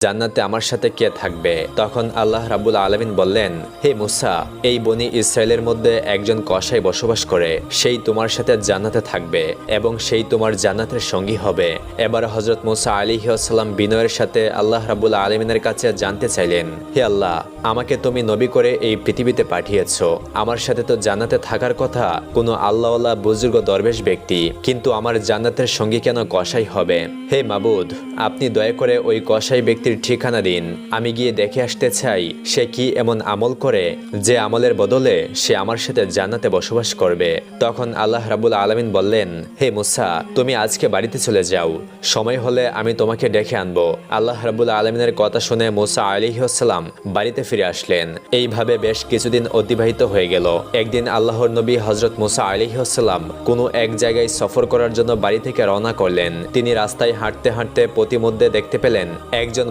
জান্নাতে আমার সাথে কে থাকবে? তখন আল্লাহ রাব্বুল আলামিন বললেন, হে মুসা, এই বনি ইসরায়েলের মধ্যে একজন কসাই বসবাস করে, সেই তোমার সাথে জান্নাতে থাকবে এবং সেই তোমার জান্নাতের সঙ্গী হবে। এবার হযরত মুসা আলাইহিস সালাম বিনয়ের সাথে আল্লাহ রাব্বুল আলামিনের কাছে জানতে চাইলেন, হে আল্লাহ, আমাকে তুমি নবী করে এই পৃথিবীতে পাঠিয়েছো, আমার সাথে তো জান্নাতে থাকার কথা কোনো আল্লাহওয়ালা বুজুর্গ দরবেশ ব্যক্তি, কিন্তু আমার জান্নাতের সঙ্গী কেন কসাই হবে? হে মাবুদ, আপনি দয়া করে ওই কসাই ব্যক্তির ঠিকানা দিন, আমি গিয়ে দেখে আসতে চাই সে কি এমন আমল করে যে আমলের বদলে সে আমার সাথে জান্নাতে বসবাস করবে। তখন আল্লাহ রাব্বুল আলামিন বললেন, হে মুসা, তুমি আজকে বাড়িতে চলে যাও, সময় হলে আমি তোমাকে ডেকে আনবো। আল্লাহ রাব্বুল আলামিনের কথা শুনে মুসা আলাইহিস সালাম বাড়িতে ফিরে আসলেন। এইভাবে বেশ কিছুদিন অতিবাহিত হয়ে গেল। একদিন আল্লাহর নবী হযরত মুসা আলাইহিস সালাম কোনো এক জায়গায় সফর করার জন্য বাড়ি থেকে রওনা করলেন। তিনি রাস্তায় হাঁটতে হাঁটতে পথিমধ্যে দেখতে পেলেন একজন